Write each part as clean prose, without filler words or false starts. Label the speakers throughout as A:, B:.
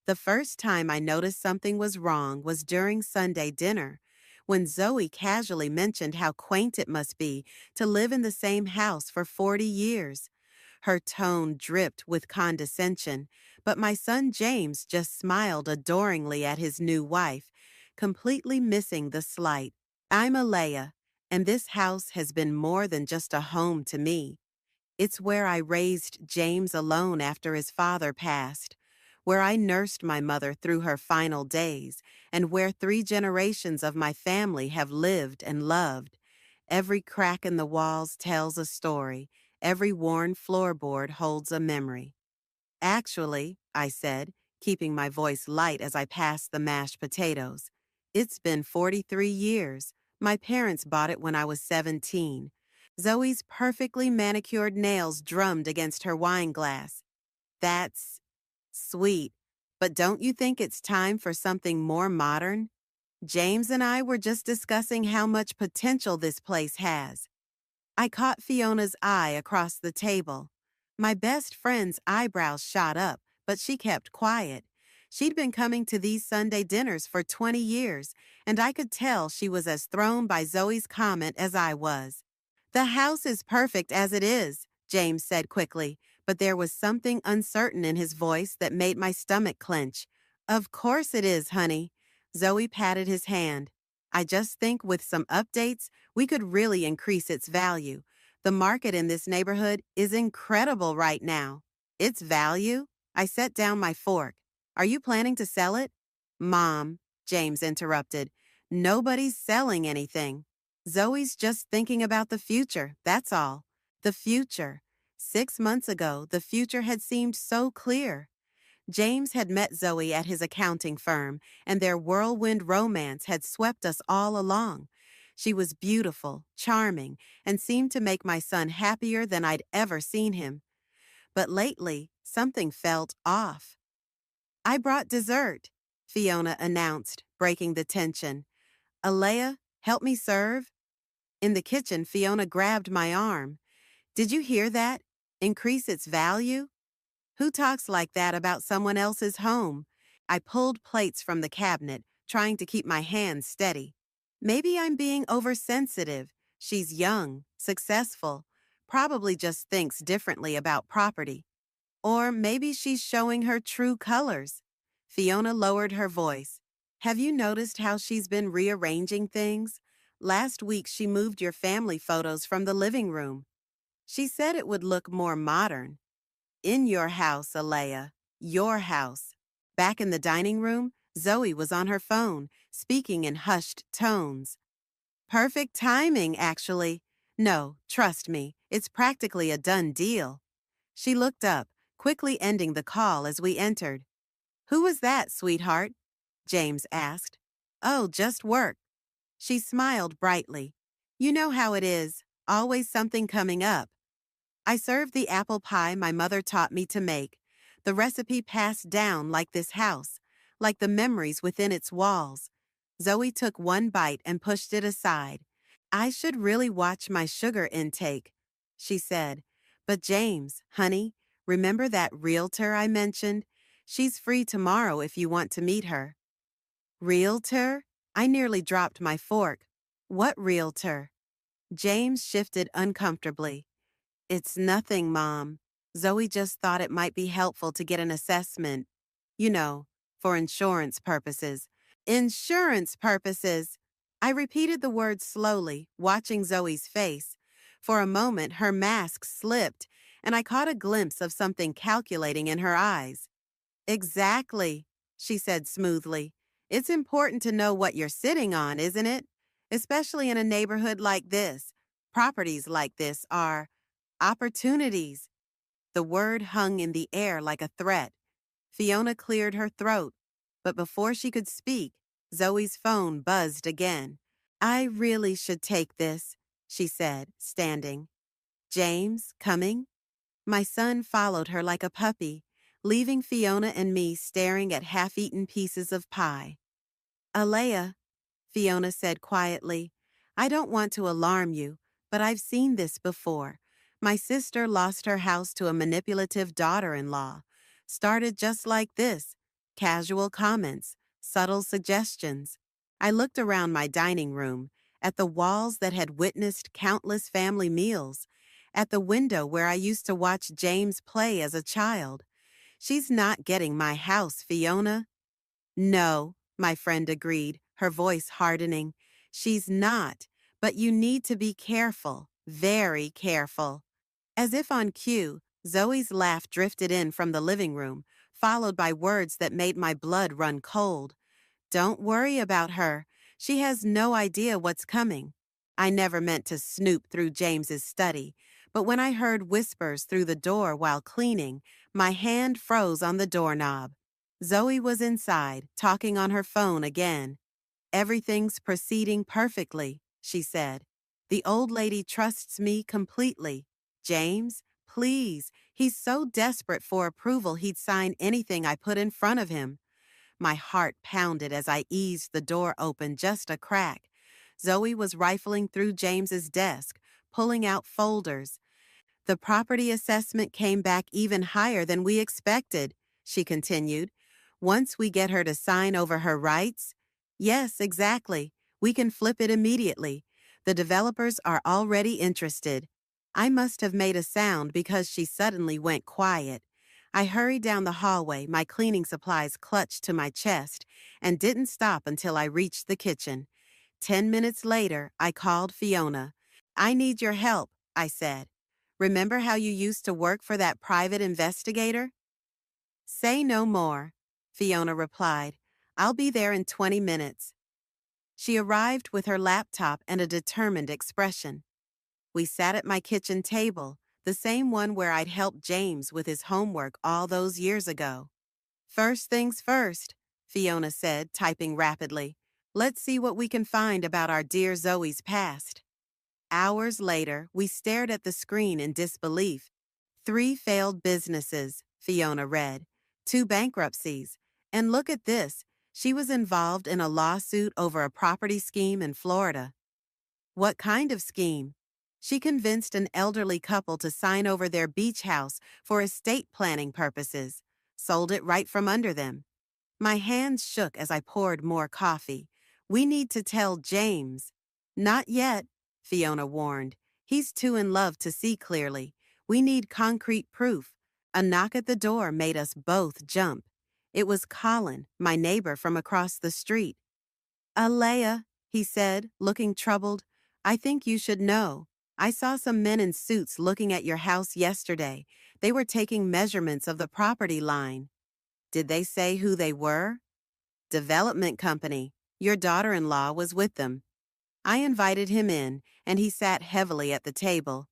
A: The first time I noticed something was wrong was during Sunday dinner, when Zoe casually mentioned how quaint it must be to live in the same house for 40 years. Her tone dripped with condescension, but my son James just smiled adoringly at his new wife, completely missing the slight. I'm Alea, and this house has been more than just a home to me. It's where I raised James alone after his father passed, where I nursed my mother through her final days, and where 3 generations of my family have lived and loved. Every crack in the walls tells a story. Every worn floorboard holds a memory. Actually, I said, keeping my voice light as I passed the mashed potatoes, it's been 43 years. My parents bought it when I was 17. Zoe's perfectly manicured nails drummed against her wine glass. That's sweet, but don't you think it's time for something more modern? James and I were just discussing how much potential this place has. I caught Fiona's eye across the table. My best friend's eyebrows shot up, but she kept quiet. She'd been coming to these Sunday dinners for 20 years, and I could tell she was as thrown by Zoe's comment as I was. The house is perfect as it is, James said quickly, but there was something uncertain in his voice that made my stomach clench. Of course it is, honey. Zoe patted his hand. I just think with some updates, we could really increase its value. The market in this neighborhood is incredible right now. Its value? I set down my fork. Are you planning to sell it? Mom, James interrupted. Nobody's selling anything. Zoe's just thinking about the future, that's all. The future. 6 months ago, the future had seemed so clear. James had met Zoe at his accounting firm, and their whirlwind romance had swept us all along. She was beautiful, charming, and seemed to make my son happier than I'd ever seen him. But lately, something felt off. I brought dessert, Fiona announced, breaking the tension. Alea, help me serve? In the kitchen, Fiona grabbed my arm. Did you hear that? Increase its value? Who talks like that about someone else's home? I pulled plates from the cabinet, trying to keep my hands steady. Maybe I'm being oversensitive. She's young, successful, probably just thinks differently about property. Or maybe she's showing her true colors. Fiona lowered her voice. Have you noticed how she's been rearranging things? Last week she moved your family photos from the living room. She said it would look more modern. In your house, Alea. Your house. Back in the dining room, Zoe was on her phone, speaking in hushed tones. Perfect timing, actually. No, trust me, it's practically a done deal. She looked up, quickly ending the call as we entered. Who was that, sweetheart? James asked. Oh, just work. She smiled brightly. You know how it is, always something coming up. I served the apple pie my mother taught me to make, the recipe passed down like this house, like the memories within its walls. Zoe took one bite and pushed it aside. I should really watch my sugar intake, she said. But James, honey, remember that realtor I mentioned? She's free tomorrow if you want to meet her. Realtor? I nearly dropped my fork. What realtor? James shifted uncomfortably. It's nothing, Mom. Zoe just thought it might be helpful to get an assessment. You know, for insurance purposes. Insurance purposes! I repeated the word slowly, watching Zoe's face. For a moment, her mask slipped, and I caught a glimpse of something calculating in her eyes. Exactly, she said smoothly. It's important to know what you're sitting on, isn't it? Especially in a neighborhood like this. Properties like this are opportunities. The word hung in the air like a threat. Fiona cleared her throat, but before she could speak, Zoe's phone buzzed again. I really should take this, she said, standing. James, coming? My son followed her like a puppy, leaving Fiona and me staring at half-eaten pieces of pie. Alea, Fiona said quietly, I don't want to alarm you, but I've seen this before. My sister lost her house to a manipulative daughter-in-law. Started just like this. Casual comments, subtle suggestions. I looked around my dining room, at the walls that had witnessed countless family meals, at the window where I used to watch James play as a child. She's not getting my house, Fiona. No, my friend agreed, her voice hardening. She's not, but you need to be careful, very careful. As if on cue, Zoe's laugh drifted in from the living room, followed by words that made my blood run cold. Don't worry about her. She has no idea what's coming. I never meant to snoop through James's study, but when I heard whispers through the door while cleaning, my hand froze on the doorknob. Zoe was inside, talking on her phone again. Everything's proceeding perfectly, she said. The old lady trusts me completely. James, please, he's so desperate for approval he'd sign anything I put in front of him. My heart pounded as I eased the door open just a crack. Zoe was rifling through James's desk, pulling out folders. The property assessment came back even higher than we expected, she continued. Once we get her to sign over her rights? Yes, exactly. We can flip it immediately. The developers are already interested. I must have made a sound because she suddenly went quiet. I hurried down the hallway, my cleaning supplies clutched to my chest, and didn't stop until I reached the kitchen. 10 minutes later, I called Fiona. I need your help, I said. Remember how you used to work for that private investigator? Say no more, Fiona replied. I'll be there in 20 minutes. She arrived with her laptop and a determined expression. We sat at my kitchen table, the same one where I'd helped James with his homework all those years ago. First things first, Fiona said, typing rapidly. Let's see what we can find about our dear Zoe's past. Hours later, we stared at the screen in disbelief. 3 failed businesses, Fiona read. 2 bankruptcies. And look at this, she was involved in a lawsuit over a property scheme in Florida. What kind of scheme? She convinced an elderly couple to sign over their beach house for estate planning purposes, sold it right from under them. My hands shook as I poured more coffee. We need to tell James. Not yet, Fiona warned. He's too in love to see clearly. We need concrete proof. A knock at the door made us both jump. It was Colin, my neighbor from across the street. Alea, he said, looking troubled. I think you should know. I saw some men in suits looking at your house yesterday. They were taking measurements of the property line. Did they say who they were? Development company. Your daughter-in-law was with them. I invited him in, and he sat heavily at the table.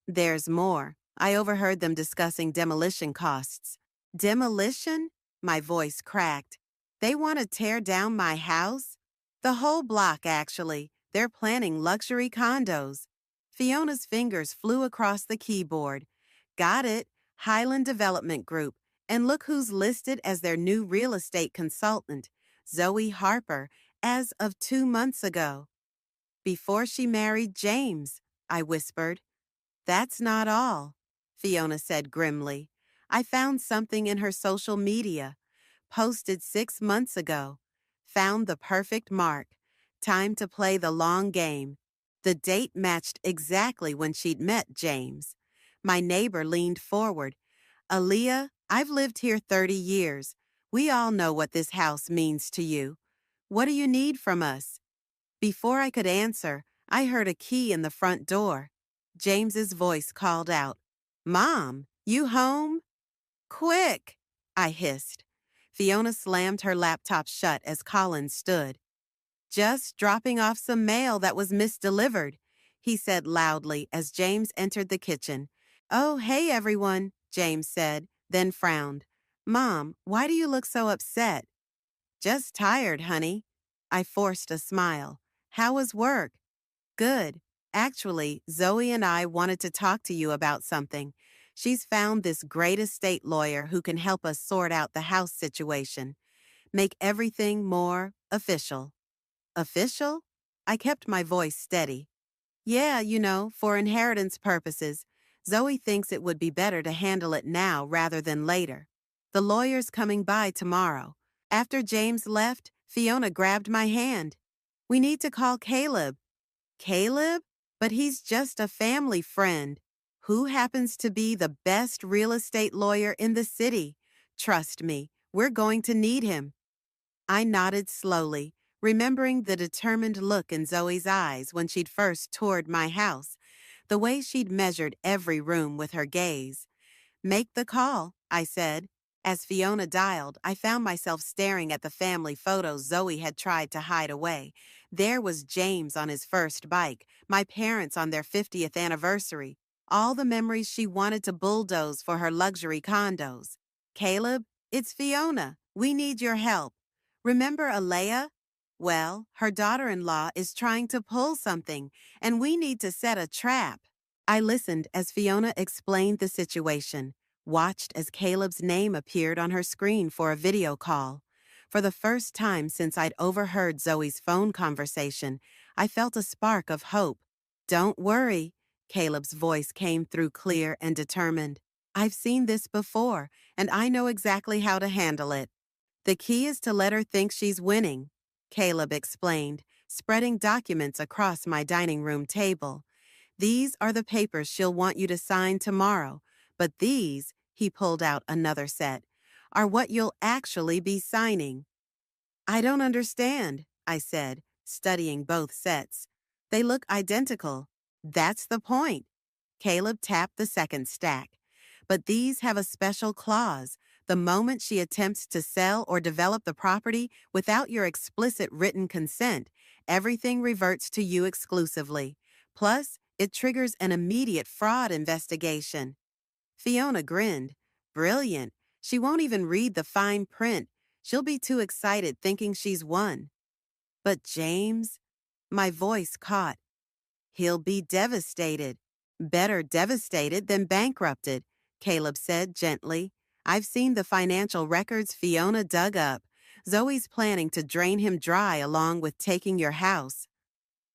A: There's more. I overheard them discussing demolition costs. Demolition? My voice cracked. They want to tear down my house? The whole block, actually. They're planning luxury condos. Fiona's fingers flew across the keyboard. Got it. Highland Development Group. And look who's listed as their new real estate consultant, Zoe Harper, as of 2 months ago. Before she married James, I whispered. That's not all, Fiona said grimly. I found something in her social media, posted 6 months ago. Found the perfect mark. Time to play the long game. The date matched exactly when she'd met James. My neighbor leaned forward. Alea, I've lived here 30 years. We all know what this house means to you. What do you need from us? Before I could answer, I heard a key in the front door. James's voice called out, Mom, you home? Quick, I hissed. Fiona slammed her laptop shut as Colin stood. Just dropping off some mail that was misdelivered, he said loudly as James entered the kitchen. Oh, hey everyone, James said, then frowned. Mom, why do you look so upset? Just tired, honey. I forced a smile. How was work? Good. Actually, Zoe and I wanted to talk to you about something. She's found this great estate lawyer who can help us sort out the house situation. Make everything more official. Official? I kept my voice steady. Yeah, for inheritance purposes. Zoe thinks it would be better to handle it now rather than later. The lawyer's coming by tomorrow. After James left, Fiona grabbed my hand. We need to call Caleb. Caleb? But he's just a family friend who happens to be the best real estate lawyer in the city. Trust me, we're going to need him. I nodded slowly, remembering the determined look in Zoe's eyes when she'd first toured my house, the way she'd measured every room with her gaze. Make the call, I said. As Fiona dialed, I found myself staring at the family photos Zoe had tried to hide away. There was James on his first bike, my parents on their 50th anniversary, all the memories she wanted to bulldoze for her luxury condos. Caleb, it's Fiona. We need your help. Remember Alea? Well, her daughter-in-law is trying to pull something, and we need to set a trap. I listened as Fiona explained the situation, watched as Caleb's name appeared on her screen for a video call. For the first time since I'd overheard Zoe's phone conversation, I felt a spark of hope. Don't worry, Caleb's voice came through clear and determined. I've seen this before, and I know exactly how to handle it. The key is to let her think she's winning, Caleb explained, spreading documents across my dining room table. These are the papers she'll want you to sign tomorrow, but these, he pulled out another set, are what you'll actually be signing. I don't understand, I said, studying both sets. They look identical. That's the point. Caleb tapped the second stack. But these have a special clause. The moment she attempts to sell or develop the property without your explicit written consent, everything reverts to you exclusively. Plus, it triggers an immediate fraud investigation. Fiona grinned. Brilliant. She won't even read the fine print. She'll be too excited thinking she's won. But James? My voice caught. He'll be devastated. Better devastated than bankrupted, Caleb said gently. I've seen the financial records Fiona dug up. Zoe's planning to drain him dry along with taking your house.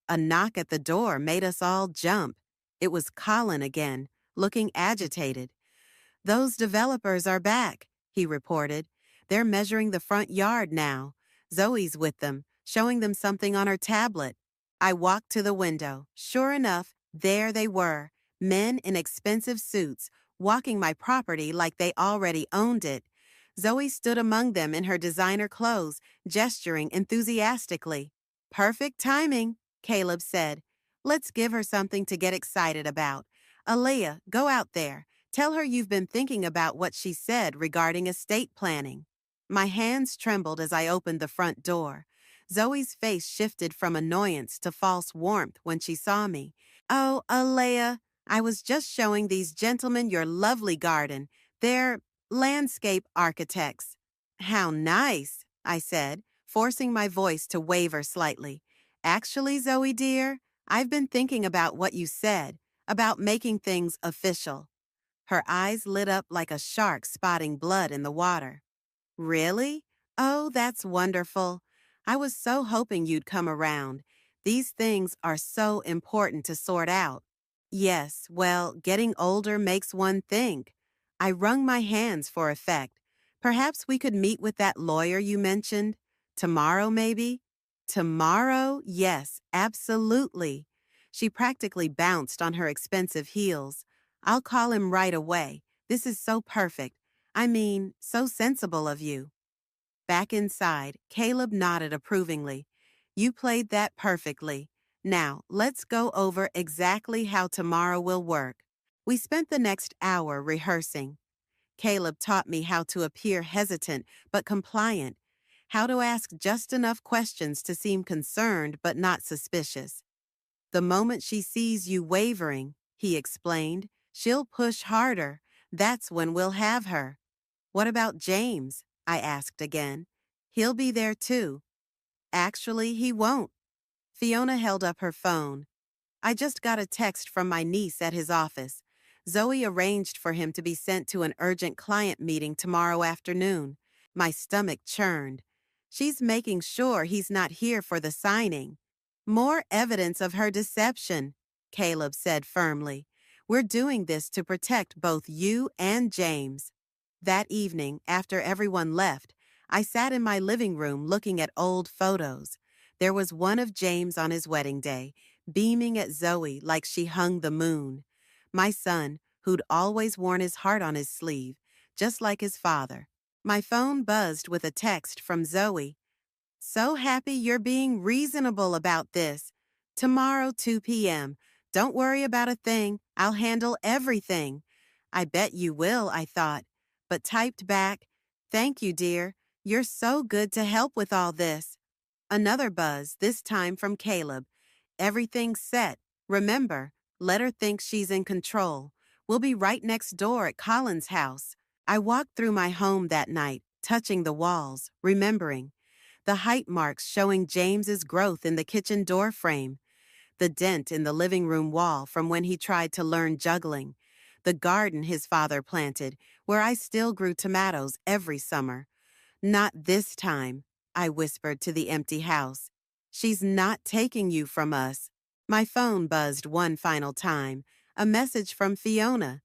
A: A knock at the door made us all jump. It was Colin again, looking agitated. Those developers are back, he reported. They're measuring the front yard now. Zoe's with them, showing them something on her tablet. I walked to the window. Sure enough, there they were, men in expensive suits, walking my property like they already owned it. Zoe stood among them in her designer clothes, gesturing enthusiastically. Perfect timing, Caleb said. Let's give her something to get excited about. Alea, go out there. Tell her you've been thinking about what she said regarding estate planning. My hands trembled as I opened the front door. Zoe's face shifted from annoyance to false warmth when she saw me. Oh, Alea, I was just showing these gentlemen your lovely garden. They're landscape architects. How nice, I said, forcing my voice to waver slightly. Actually, Zoe dear, I've been thinking about what you said, about making things official. Her eyes lit up like a shark spotting blood in the water. Really? Oh, that's wonderful. I was so hoping you'd come around. These things are so important to sort out. Yes, well, getting older makes one think. I wrung my hands for effect. Perhaps we could meet with that lawyer you mentioned. Tomorrow, maybe? Tomorrow? Yes, absolutely. She practically bounced on her expensive heels. I'll call him right away. This is so perfect. I mean, so sensible of you. Back inside, Caleb nodded approvingly. You played that perfectly. Now, let's go over exactly how tomorrow will work. We spent the next hour rehearsing. Caleb taught me how to appear hesitant but compliant, how to ask just enough questions to seem concerned but not suspicious. The moment she sees you wavering, he explained, she'll push harder. That's when we'll have her. What about James? I asked again. He'll be there too. Actually, he won't. Fiona held up her phone. I just got a text from my niece at his office. Zoe arranged for him to be sent to an urgent client meeting tomorrow afternoon. My stomach churned. She's making sure he's not here for the signing. More evidence of her deception, Caleb said firmly. We're doing this to protect both you and James. That evening, after everyone left, I sat in my living room looking at old photos. There was one of James on his wedding day, beaming at Zoe like she hung the moon. My son, who'd always worn his heart on his sleeve, just like his father. My phone buzzed with a text from Zoe. So happy you're being reasonable about this. Tomorrow, 2 p.m. Don't worry about a thing. I'll handle everything. I bet you will, I thought, but typed back, thank you, dear. You're so good to help with all this. Another buzz, this time from Caleb. Everything's set. Remember, let her think she's in control. We'll be right next door at Colin's house. I walked through my home that night, touching the walls, remembering. The height marks showing James's growth in the kitchen door frame, the dent in the living room wall from when he tried to learn juggling, the garden his father planted, where I still grew tomatoes every summer. Not this time, I whispered to the empty house. She's not taking you from us. My phone buzzed one final time, a message from Fiona.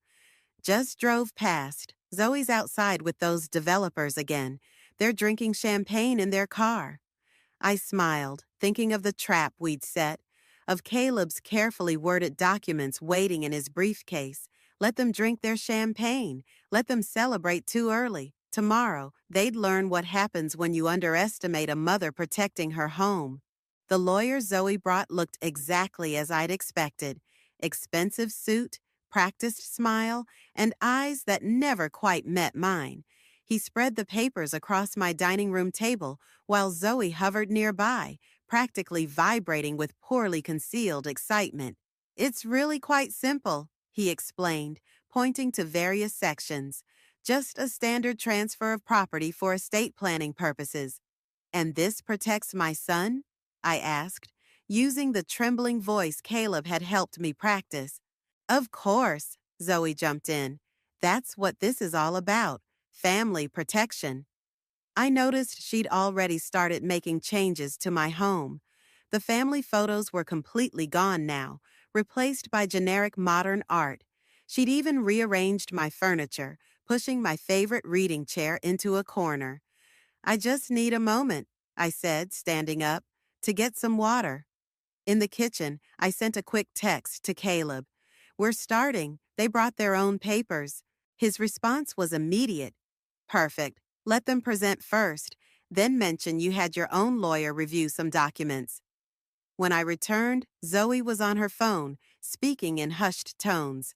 A: Just drove past. Zoe's outside with those developers again. They're drinking champagne in their car. I smiled, thinking of the trap we'd set, of Caleb's carefully worded documents waiting in his briefcase. Let them drink their champagne. Let them celebrate too early. Tomorrow, they'd learn what happens when you underestimate a mother protecting her home. The lawyer Zoe brought looked exactly as I'd expected. Expensive suit, practiced smile, and eyes that never quite met mine. He spread the papers across my dining room table while Zoe hovered nearby, practically vibrating with poorly concealed excitement. It's really quite simple, he explained, pointing to various sections. Just a standard transfer of property for estate planning purposes. And this protects my son? I asked, using the trembling voice Caleb had helped me practice. Of course, Zoe jumped in. That's what this is all about, family protection. I noticed she'd already started making changes to my home. The family photos were completely gone now, replaced by generic modern art. She'd even rearranged my furniture, pushing my favorite reading chair into a corner. I just need a moment, I said, standing up, to get some water. In the kitchen, I sent a quick text to Caleb. We're starting. They brought their own papers. His response was immediate. Perfect. Let them present first, then mention you had your own lawyer review some documents. When I returned, Zoe was on her phone, speaking in hushed tones.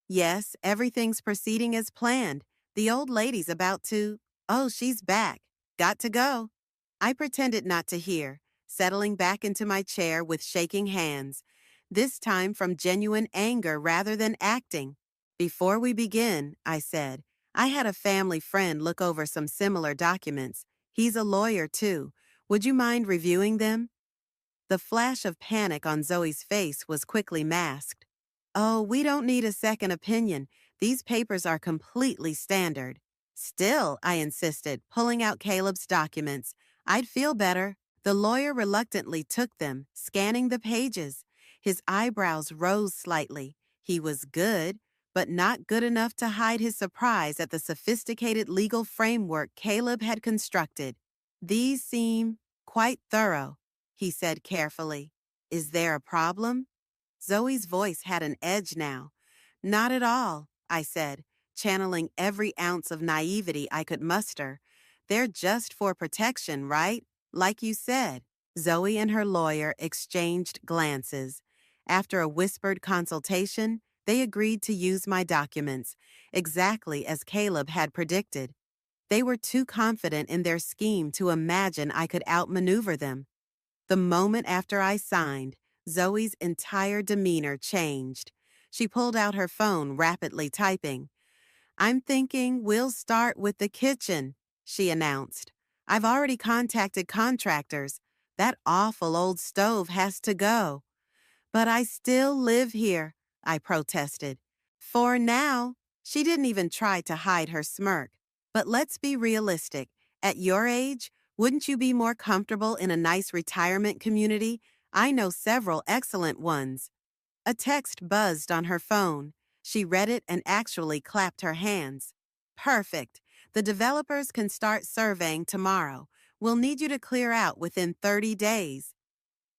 A: Yes, everything's proceeding as planned. The old lady's about to... Oh, she's back. Got to go. I pretended not to hear, settling back into my chair with shaking hands, this time from genuine anger rather than acting. Before we begin, I said, I had a family friend look over some similar documents. He's a lawyer, too. Would you mind reviewing them? The flash of panic on Zoe's face was quickly masked. Oh, we don't need a second opinion. These papers are completely standard. Still, I insisted, pulling out Caleb's documents. I'd feel better. The lawyer reluctantly took them, scanning the pages. His eyebrows rose slightly. He was good, but not good enough to hide his surprise at the sophisticated legal framework Caleb had constructed. These seem quite thorough, he said carefully. Is there a problem? Zoe's voice had an edge now. Not at all, I said, channeling every ounce of naivety I could muster. They're just for protection, right? Like you said. Zoe and her lawyer exchanged glances. After a whispered consultation, they agreed to use my documents, exactly as Caleb had predicted. They were too confident in their scheme to imagine I could outmaneuver them. The moment after I signed, Zoe's entire demeanor changed. She pulled out her phone, rapidly typing. I'm thinking we'll start with the kitchen, she announced. I've already contacted contractors. That awful old stove has to go. But I still live here, I protested. For now, she didn't even try to hide her smirk. But let's be realistic. At your age, wouldn't you be more comfortable in a nice retirement community? I know several excellent ones. A text buzzed on her phone. She read it and actually clapped her hands. Perfect. The developers can start surveying tomorrow. We'll need you to clear out within 30 days.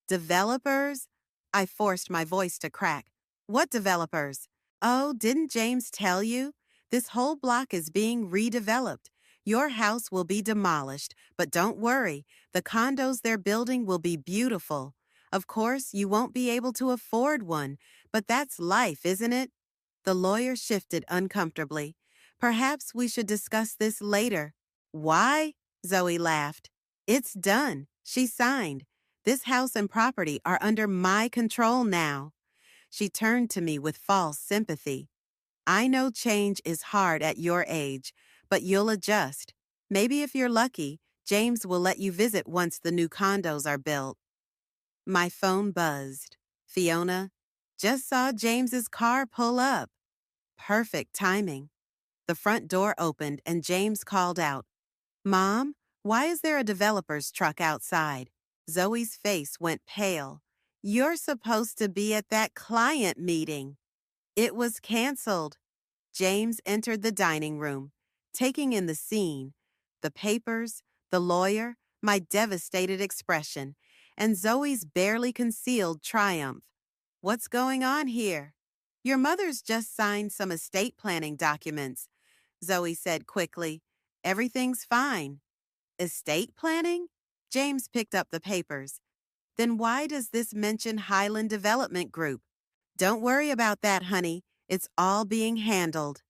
A: Developers? I forced my voice to crack. What developers? Oh, didn't James tell you? This whole block is being redeveloped. Your house will be demolished, but don't worry. The condos they're building will be beautiful. Of course, you won't be able to afford one, but that's life, isn't it? The lawyer shifted uncomfortably. Perhaps we should discuss this later. Why? Zoe laughed. It's done. She signed. This house and property are under my control now. She turned to me with false sympathy. I know change is hard at your age, but you'll adjust. Maybe if you're lucky, James will let you visit once the new condos are built. My phone buzzed. Fiona, just saw James's car pull up. Perfect timing. The front door opened and James called out, Mom, why is there a developer's truck outside? Zoe's face went pale. You're supposed to be at that client meeting. It was canceled. James entered the dining room, taking in the scene, the papers, the lawyer, my devastated expression, and Zoe's barely concealed triumph. What's going on here? Your mother's just signed some estate planning documents, Zoe said quickly. Everything's fine. Estate planning? James picked up the papers. Then why does this mention Highland Development Group? Don't worry about that, honey. It's all being handled.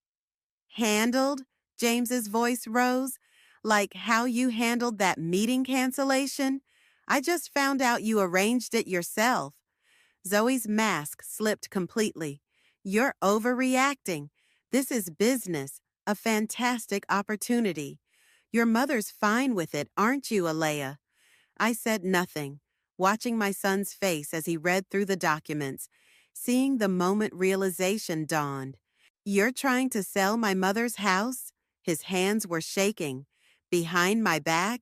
A: Handled? James's voice rose. Like how you handled that meeting cancellation? I just found out you arranged it yourself. Zoe's mask slipped completely. You're overreacting. This is business, a fantastic opportunity. Your mother's fine with it, aren't you, Alea? I said nothing, watching my son's face as he read through the documents, seeing the moment realization dawned. You're trying to sell my mother's house? His hands were shaking. Behind my back?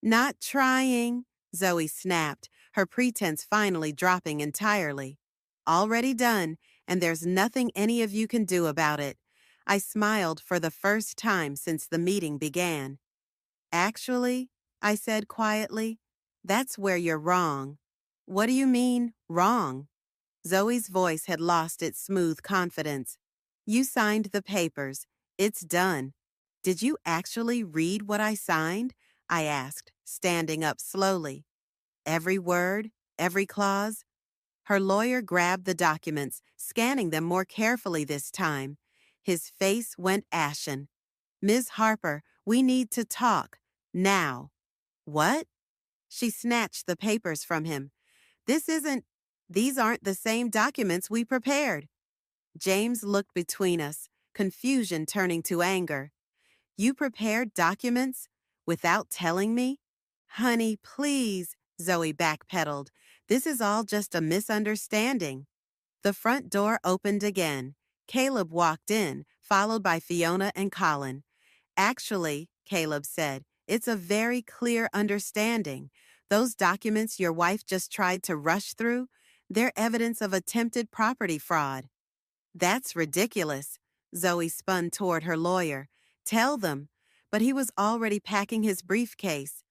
A: Not trying, Zoe snapped, her pretense finally dropping entirely. Already done, and there's nothing any of you can do about it. I smiled for the first time since the meeting began. Actually, I said quietly, that's where you're wrong. What do you mean, wrong? Zoe's voice had lost its smooth confidence. You signed the papers. It's done. Did you actually read what I signed? I asked, standing up slowly. Every word, every clause? Her lawyer grabbed the documents, scanning them more carefully this time. His face went ashen. Ms. Harper, we need to talk. Now. What? She snatched the papers from him. These aren't the same documents we prepared. James looked between us, confusion turning to anger. You prepared documents without telling me? Honey, please, Zoe backpedaled. This is all just a misunderstanding. The front door opened again. Caleb walked in, followed by Fiona and Colin. Actually, Caleb said, it's a very clear understanding. Those documents your wife just tried to rush through, they're evidence of attempted property fraud. That's ridiculous. Zoe spun toward her lawyer. Tell them. But he was already packing his briefcase.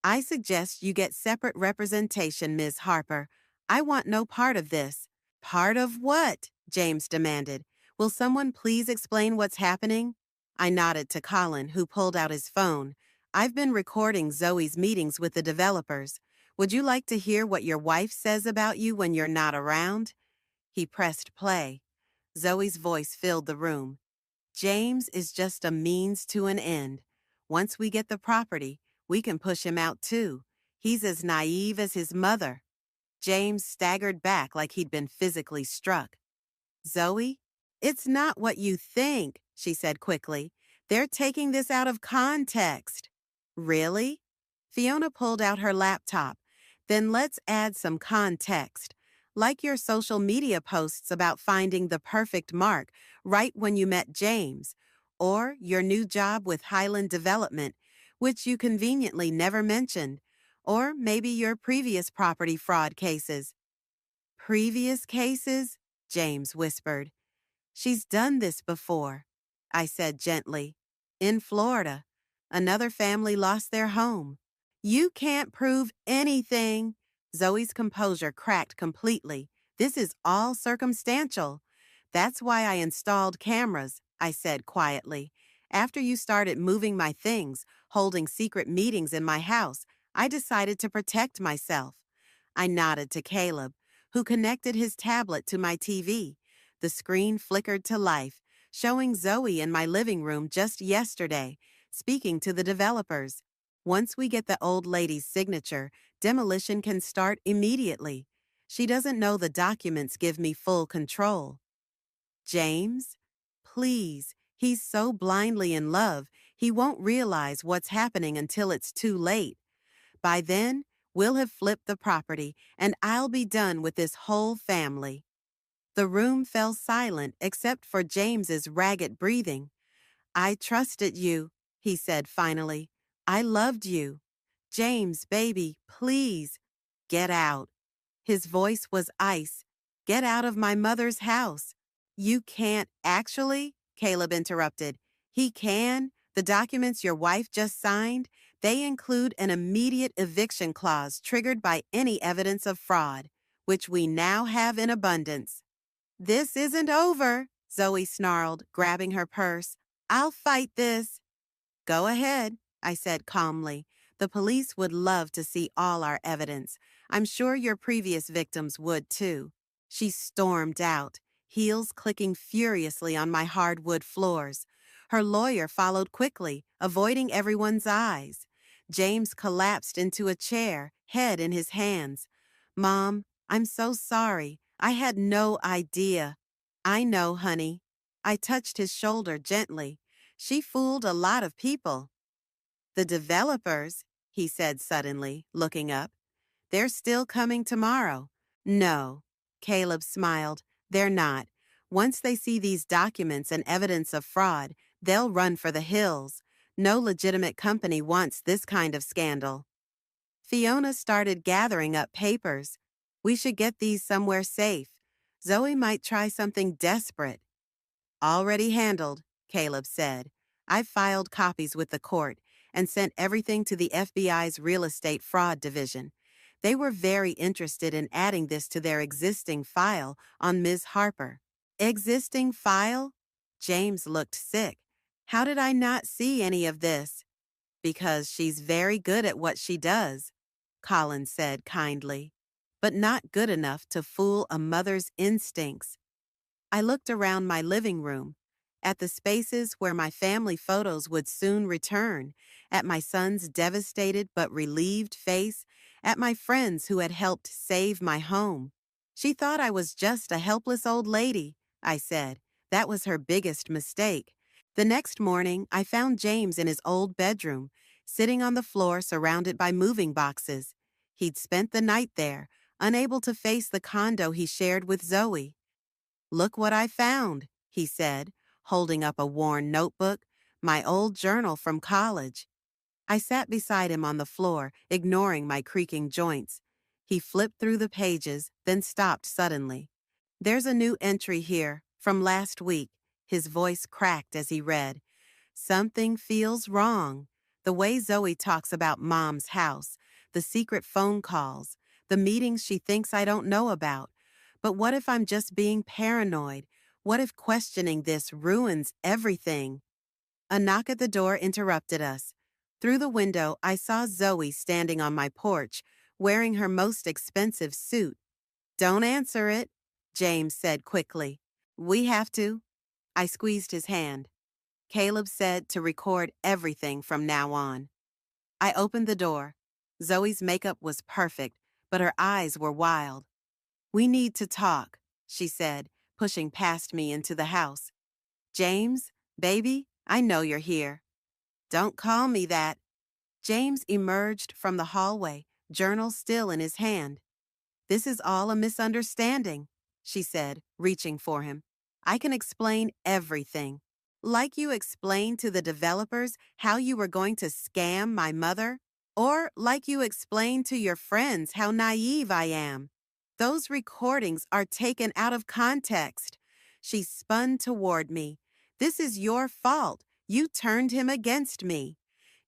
A: I suggest you get separate representation, Ms. Harper. I want no part of this. Part of what? James demanded. Will someone please explain what's happening? I nodded to Colin, who pulled out his phone. I've been recording Zoe's meetings with the developers. Would you like to hear what your wife says about you when you're not around? He pressed play. Zoe's voice filled the room. James is just a means to an end. Once we get the property, we can push him out too. He's as naive as his mother. James staggered back like he'd been physically struck. Zoe, it's not what you think, she said quickly. They're taking this out of context. Really? Fiona pulled out her laptop. Then let's add some context. Like your social media posts about finding the perfect mark right when you met James, or your new job with Highland Development, which you conveniently never mentioned, or maybe your previous property fraud cases. Previous cases? James whispered. She's done this before, I said gently. In Florida, another family lost their home. You can't prove anything. Zoe's composure cracked completely. This is all circumstantial. That's why I installed cameras, I said quietly. After you started moving my things, holding secret meetings in my house, I decided to protect myself. I nodded to Caleb, who connected his tablet to my TV. The screen flickered to life, showing Zoe in my living room just yesterday, speaking to the developers. Once we get the old lady's signature, demolition can start immediately. She doesn't know the documents give me full control. James? Please, he's so blindly in love, he won't realize what's happening until it's too late. By then, we'll have flipped the property, and I'll be done with this whole family. The room fell silent except for James's ragged breathing. I trusted you, he said finally. I loved you. James, baby, please, get out. His voice was ice. Get out of my mother's house. You can't actually, Caleb interrupted. He can. The documents your wife just signed, they include an immediate eviction clause triggered by any evidence of fraud, which we now have in abundance. This isn't over, Zoe snarled, grabbing her purse. I'll fight this. Go ahead, I said calmly. The police would love to see all our evidence. I'm sure your previous victims would too. She stormed out, heels clicking furiously on my hardwood floors. Her lawyer followed quickly, avoiding everyone's eyes. James collapsed into a chair, head in his hands. Mom, I'm so sorry. I had no idea. I know, honey. I touched his shoulder gently. She fooled a lot of people. The developers, he said suddenly, looking up. They're still coming tomorrow. No, Caleb smiled. They're not. Once they see these documents and evidence of fraud, they'll run for the hills. No legitimate company wants this kind of scandal. Fiona started gathering up papers. We should get these somewhere safe. Zoe might try something desperate. Already handled, Caleb said. I filed copies with the court and sent everything to the FBI's Real Estate Fraud Division. They were very interested in adding this to their existing file on Ms. Harper. Existing file? James looked sick. How did I not see any of this? Because she's very good at what she does, Colin said kindly, but not good enough to fool a mother's instincts. I looked around my living room, at the spaces where my family photos would soon return, at my son's devastated but relieved face, at my friends who had helped save my home. She thought I was just a helpless old lady, I said. That was her biggest mistake. The next morning, I found James in his old bedroom, sitting on the floor surrounded by moving boxes. He'd spent the night there, unable to face the condo he shared with Zoe. Look what I found, he said, holding up a worn notebook, my old journal from college. I sat beside him on the floor, ignoring my creaking joints. He flipped through the pages, then stopped suddenly. There's a new entry here, from last week. His voice cracked as he read. Something feels wrong. The way Zoe talks about Mom's house, the secret phone calls, the meetings she thinks I don't know about. But what if I'm just being paranoid? What if questioning this ruins everything? A knock at the door interrupted us. Through the window, I saw Zoe standing on my porch, wearing her most expensive suit. Don't answer it, James said quickly. We have to. I squeezed his hand. Caleb said to record everything from now on. I opened the door. Zoe's makeup was perfect, but her eyes were wild. We need to talk, she said, pushing past me into the house. James, baby, I know you're here. Don't call me that. James emerged from the hallway, journal still in his hand. This is all a misunderstanding, she said, reaching for him. I can explain everything. Like you explained to the developers how you were going to scam my mother, or like you explained to your friends how naive I am. Those recordings are taken out of context. She spun toward me. This is your fault. You turned him against me.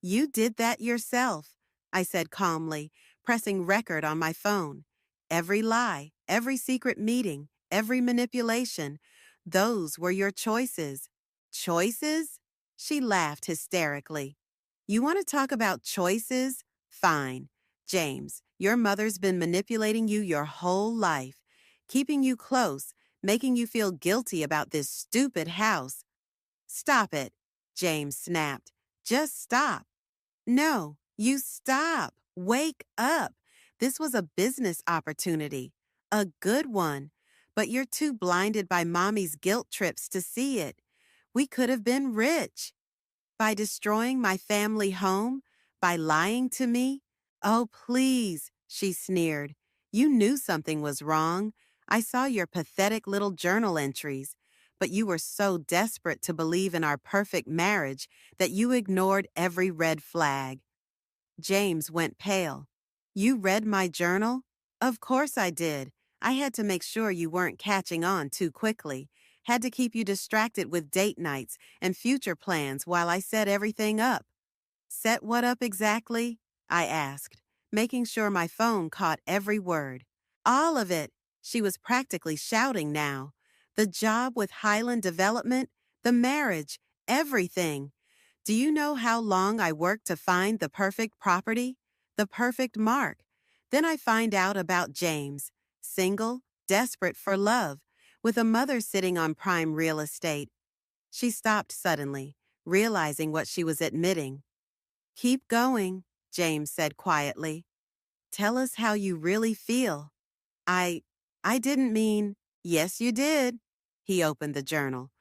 A: You did that yourself, I said calmly, pressing record on my phone. Every lie, every secret meeting, every manipulation, those were your choices. Choices? She laughed hysterically. You want to talk about choices? Fine. James, your mother's been manipulating you your whole life, keeping you close, making you feel guilty about this stupid house. Stop it, James snapped. Just stop. No, you stop. Wake up. This was a business opportunity. A good one. But you're too blinded by mommy's guilt trips to see it. We could have been rich. By destroying my family home? By lying to me? Oh, please, she sneered. You knew something was wrong. I saw your pathetic little journal entries. But you were so desperate to believe in our perfect marriage that you ignored every red flag. James went pale. You read my journal? Of course I did. I had to make sure you weren't catching on too quickly. Had to keep you distracted with date nights and future plans while I set everything up. Set what up exactly? I asked, making sure my phone caught every word. All of it. She was practically shouting now. The job with Highland Development, the marriage, everything. Do you know how long I worked to find the perfect property? The perfect mark. Then I find out about James, single, desperate for love, with a mother sitting on prime real estate. She stopped suddenly, realizing what she was admitting. Keep going, James said quietly. Tell us how you really feel. I, I didn't mean, yes, you did. He opened the journal.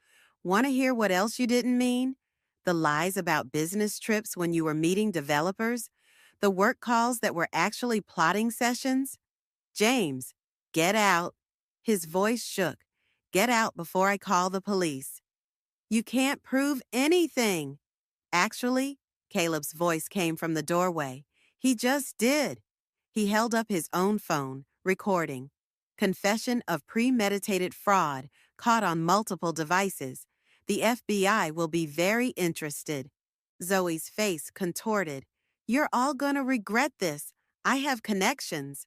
A: Want to hear what else you didn't mean? The lies about business trips when you were meeting developers? The work calls that were actually plotting sessions? James, get out. His voice shook. Get out before I call the police. You can't prove anything. Actually, Caleb's voice came from the doorway. He just did. He held up his own phone, recording. Confession of premeditated fraud caught on multiple devices. The FBI will be very interested. Zoe's face contorted. You're all gonna regret this. I have connections.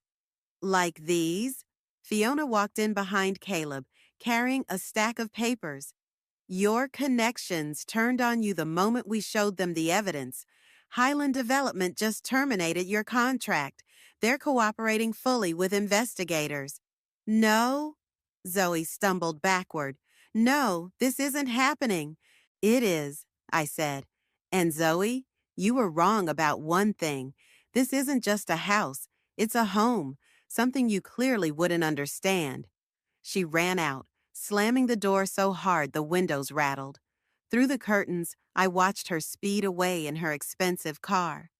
A: Like these? Fiona walked in behind Caleb, carrying a stack of papers. Your connections turned on you the moment we showed them the evidence. Highland Development just terminated your contract. They're cooperating fully with investigators. No? Zoe stumbled backward. No, this isn't happening. It is, I said. And Zoe, you were wrong about one thing. This isn't just a house. It's a home, something you clearly wouldn't understand. She ran out, slamming the door so hard the windows rattled. Through the curtains, I watched her speed away in her expensive car.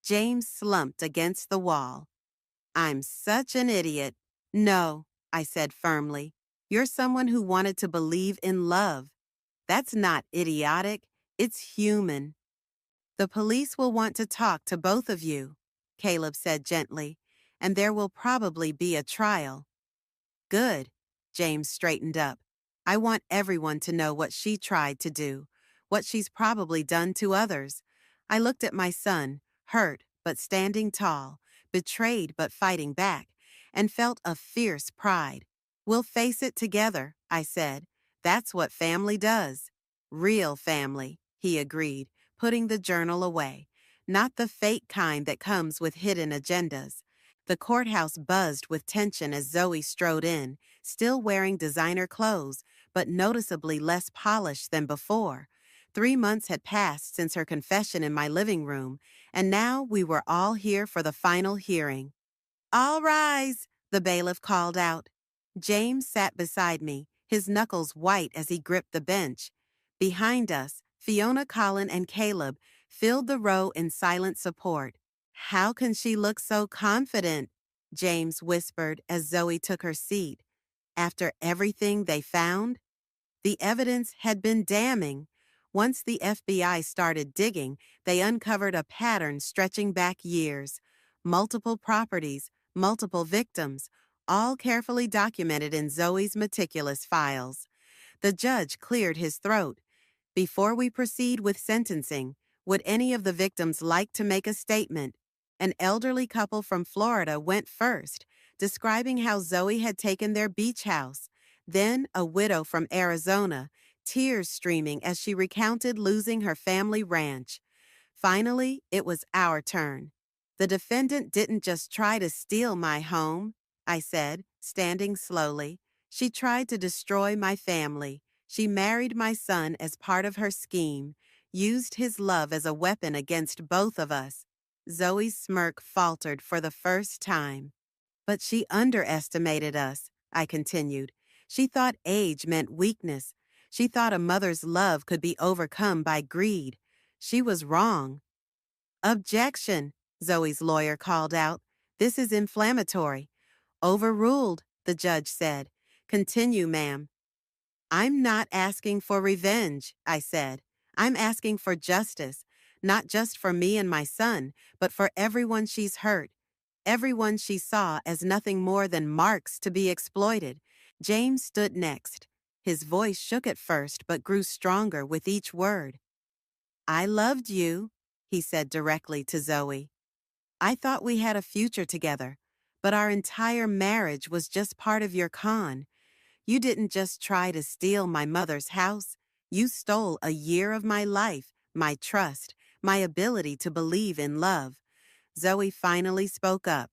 A: James slumped against the wall. I'm such an idiot. No, I said firmly. You're someone who wanted to believe in love. That's not idiotic. It's human. The police will want to talk to both of you, Caleb said gently, and there will probably be a trial. Good. James straightened up. I want everyone to know what she tried to do, what she's probably done to others. I looked at my son, hurt but standing tall, betrayed but fighting back, and felt a fierce pride. We'll face it together, I said. That's what family does. Real family, he agreed, putting the journal away. Not the fake kind that comes with hidden agendas. The courthouse buzzed with tension as Zoe strode in, still wearing designer clothes, but noticeably less polished than before. 3 months had passed since her confession in my living room, and now we were all here for the final hearing. All rise, the bailiff called out. James sat beside me, his knuckles white as he gripped the bench. Behind us, Fiona, Colin, and Caleb filled the row in silent support. How can she look so confident? James whispered as Zoe took her seat. After everything they found? The evidence had been damning. Once the FBI started digging, they uncovered a pattern stretching back years. Multiple properties, multiple victims, all carefully documented in Zoe's meticulous files. The judge cleared his throat. Before we proceed with sentencing, would any of the victims like to make a statement? An elderly couple from Florida went first, describing how Zoe had taken their beach house. Then a widow from Arizona, tears streaming as she recounted losing her family ranch. Finally, it was our turn. The defendant didn't just try to steal my home, I said, standing slowly. She tried to destroy my family. She married my son as part of her scheme, used his love as a weapon against both of us. Zoe's smirk faltered for the first time. But she underestimated us, I continued. She thought age meant weakness. She thought a mother's love could be overcome by greed. She was wrong. Objection, Zoe's lawyer called out. This is inflammatory. Overruled, the judge said. Continue, ma'am. I'm not asking for revenge, I said. I'm asking for justice, not just for me and my son, but for everyone she's hurt, everyone she saw as nothing more than marks to be exploited. James stood next. His voice shook at first but grew stronger with each word. I loved you, he said directly to Zoe. I thought we had a future together, but our entire marriage was just part of your con. You didn't just try to steal my mother's house. You stole a year of my life, my trust, my ability to believe in love. Zoe finally spoke up.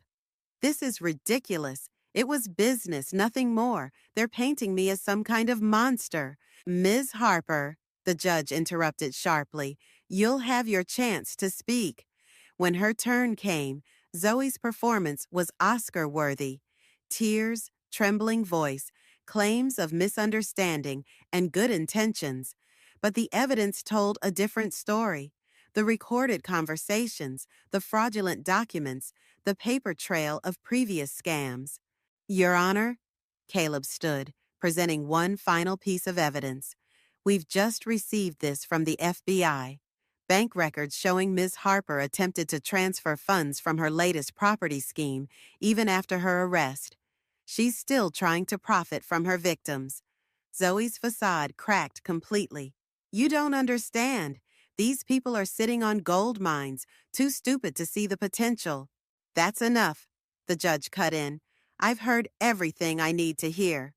A: This is ridiculous. It was business, nothing more. They're painting me as some kind of monster. Ms. Harper, the judge interrupted sharply, you'll have your chance to speak. When her turn came, Zoe's performance was Oscar-worthy. Tears, trembling voice, claims of misunderstanding, and good intentions. But the evidence told a different story. The recorded conversations, the fraudulent documents, the paper trail of previous scams. Your Honor, Caleb stood, presenting one final piece of evidence. We've just received this from the FBI. Bank records showing Ms. Harper attempted to transfer funds from her latest property scheme even after her arrest. She's still trying to profit from her victims. Zoe's facade cracked completely. You don't understand. These people are sitting on gold mines, too stupid to see the potential. That's enough, the judge cut in. I've heard everything I need to hear.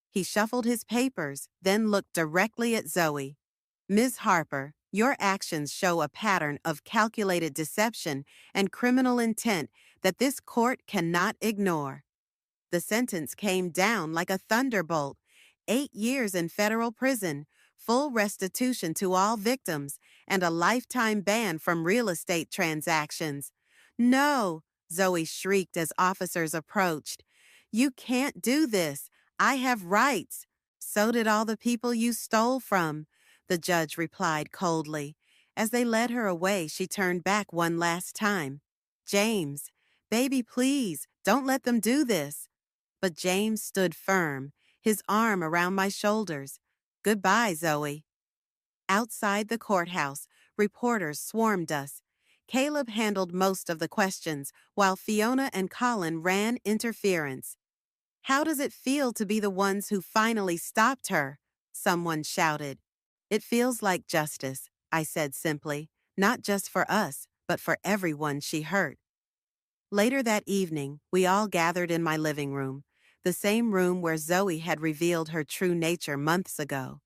A: He shuffled his papers, then looked directly at Zoe. Ms. Harper, your actions show a pattern of calculated deception and criminal intent that this court cannot ignore. The sentence came down like a thunderbolt. 8 years in federal prison, full restitution to all victims, and a lifetime ban from real estate transactions. No, Zoe shrieked as officers approached. You can't do this. I have rights. So did all the people you stole from, the judge replied coldly. As they led her away, she turned back one last time. James, baby, please, don't let them do this. But James stood firm, his arm around my shoulders. Goodbye, Zoe. Outside the courthouse, reporters swarmed us. Caleb handled most of the questions, while Fiona and Colin ran interference. How does it feel to be the ones who finally stopped her? Someone shouted. It feels like justice, I said simply, not just for us, but for everyone she hurt. Later that evening, we all gathered in my living room, the same room where Zoe had revealed her true nature months ago.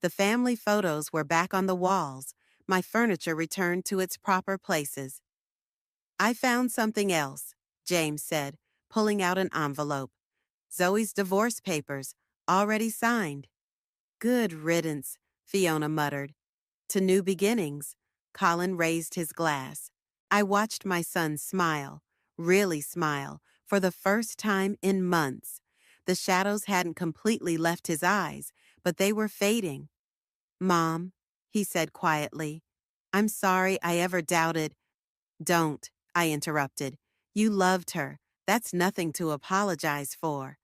A: The family photos were back on the walls, my furniture returned to its proper places. I found something else, James said, pulling out an envelope. Zoe's divorce papers, already signed. Good riddance, Fiona muttered. To new beginnings, Colin raised his glass. I watched my son smile, really smile, for the first time in months. The shadows hadn't completely left his eyes, but they were fading. Mom, he said quietly, I'm sorry I ever doubted. Don't, I interrupted. You loved her. That's nothing to apologize for.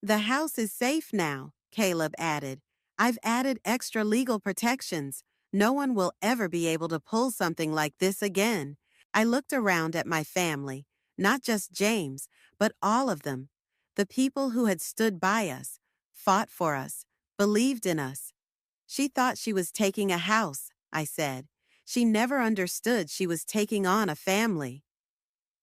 A: The house is safe now, Caleb added. I've added extra legal protections. No one will ever be able to pull something like this again. I looked around at my family, not just James, but all of them. The people who had stood by us, fought for us, believed in us. She thought she was taking a house, I said. She never understood she was taking on a family.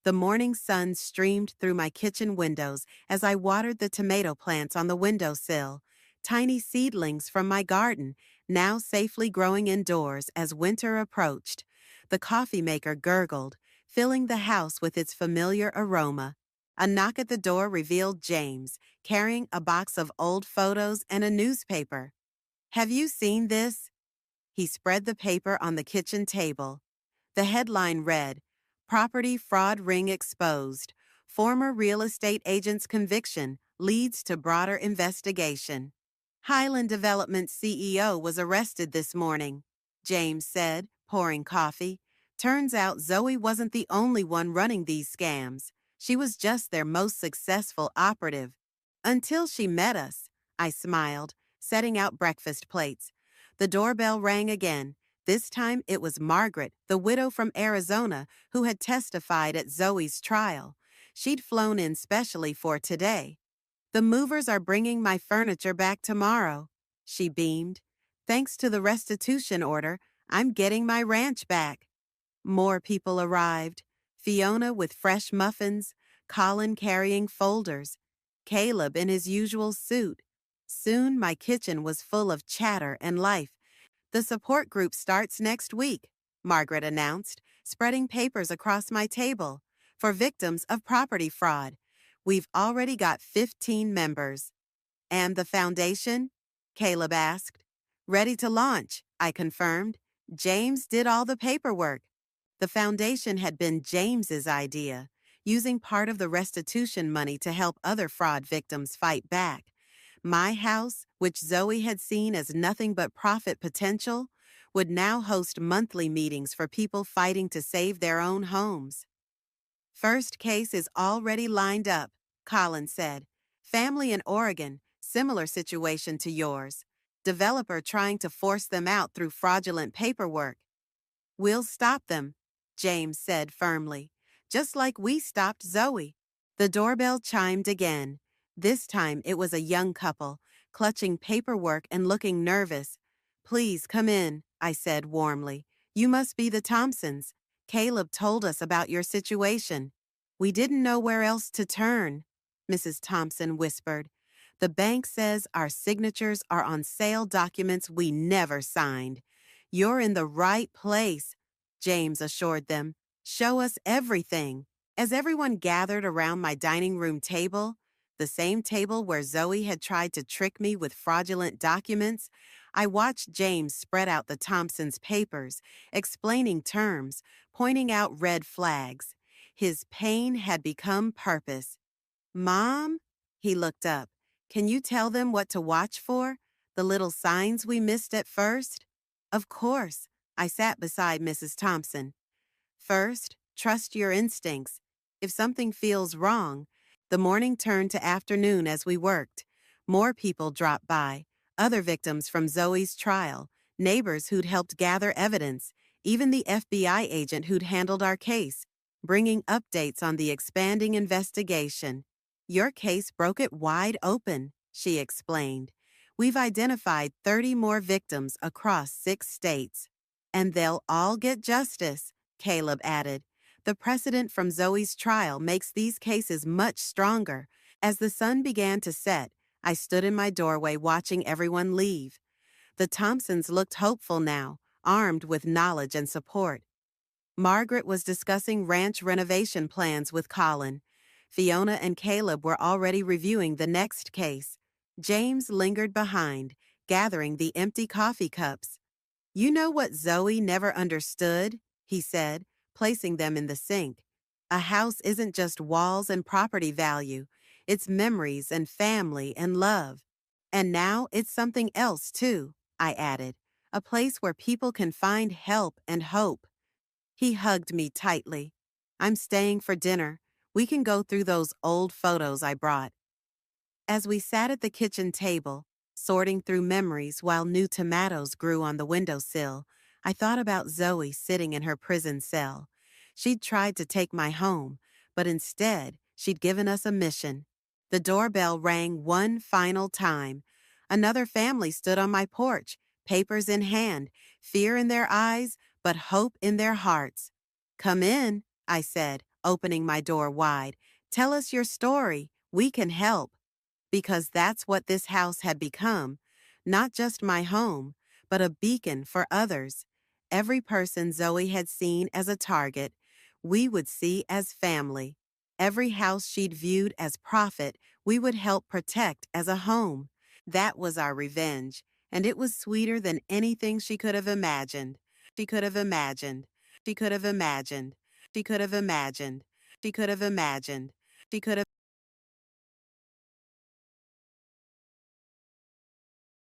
A: The morning sun streamed through my kitchen windows as I watered the tomato plants on the windowsill, tiny seedlings from my garden, now safely growing indoors as winter approached. The coffee maker gurgled, filling the house with its familiar aroma. A knock at the door revealed James, carrying a box of old photos and a newspaper. "Have you seen this?" He spread the paper on the kitchen table. The headline read, "Property Fraud Ring Exposed. Former Real Estate Agent's Conviction Leads to Broader Investigation." Highland Development CEO was arrested this morning, James said, pouring coffee. Turns out Zoe wasn't the only one running these scams. She was just their most successful operative. Until she met us, I smiled, setting out breakfast plates. The doorbell rang again. This time it was Margaret, the widow from Arizona, who had testified at Zoe's trial. She'd flown in specially for today. "The movers are bringing my furniture back tomorrow," she beamed. "Thanks to the restitution order, I'm getting my ranch back." More people arrived. Fiona with fresh muffins, Colin carrying folders, Caleb in his usual suit. Soon my kitchen was full of chatter and life. "The support group starts next week," Margaret announced, spreading papers across my table. "For victims of property fraud. We've already got 15 members." "And the foundation?" Caleb asked. "Ready to launch," I confirmed. "James did all the paperwork." The foundation had been James's idea, using part of the restitution money to help other fraud victims fight back. My house, which Zoe had seen as nothing but profit potential, would now host monthly meetings for people fighting to save their own homes. "First case is already lined up," Colin said. "Family in Oregon, similar situation to yours. Developer trying to force them out through fraudulent paperwork." "We'll stop them," James said firmly, "just like we stopped Zoe." The doorbell chimed again. This time it was a young couple, clutching paperwork and looking nervous. "Please come in," I said warmly. "You must be the Thompsons. Caleb told us about your situation." "We didn't know where else to turn," Mrs. Thompson whispered. "The bank says our signatures are on sale documents we never signed." "You're in the right place," James assured them. "Show us everything." As everyone gathered around my dining room table, the same table where Zoe had tried to trick me with fraudulent documents, I watched James spread out the Thompsons' papers, explaining terms, pointing out red flags. His pain had become purpose. "Mom?" He looked up. "Can you tell them what to watch for? The little signs we missed at first?" "Of course." I sat beside Mrs. Thompson. "First, trust your instincts. If something feels wrong." The morning turned to afternoon as we worked. More people dropped by, other victims from Zoe's trial, neighbors who'd helped gather evidence, even the FBI agent who'd handled our case, bringing updates on the expanding investigation. "Your case broke it wide open," she explained. "We've identified 30 more victims across 6 states. And they'll all get justice," Caleb added. "The precedent from Zoe's trial makes these cases much stronger." As the sun began to set, I stood in my doorway watching everyone leave. The Thompsons looked hopeful now, armed with knowledge and support. Margaret was discussing ranch renovation plans with Colin. Fiona and Caleb were already reviewing the next case. James lingered behind, gathering the empty coffee cups. "You know what Zoe never understood?" he said, placing them in the sink. "A house isn't just walls and property value. It's memories and family and love. And now it's something else, too," I added. "A place where people can find help and hope." He hugged me tightly. "I'm staying for dinner. We can go through those old photos I brought." As we sat at the kitchen table, sorting through memories while new tomatoes grew on the windowsill, I thought about Zoe sitting in her prison cell. She'd tried to take my home, but instead, she'd given us a mission. The doorbell rang one final time. Another family stood on my porch, papers in hand, fear in their eyes, but hope in their hearts. Come in, I said, opening my door wide. Tell us your story. We can help. Because that's what this house had become, not just my home, but a beacon for others. Every person Zoe had seen as a target, we would see as family. Every house she'd viewed as profit, we would help protect as a home. That was our revenge, and it was sweeter than anything she could have imagined. She could have imagined. She could have imagined. She could have imagined. She could have imagined. She could have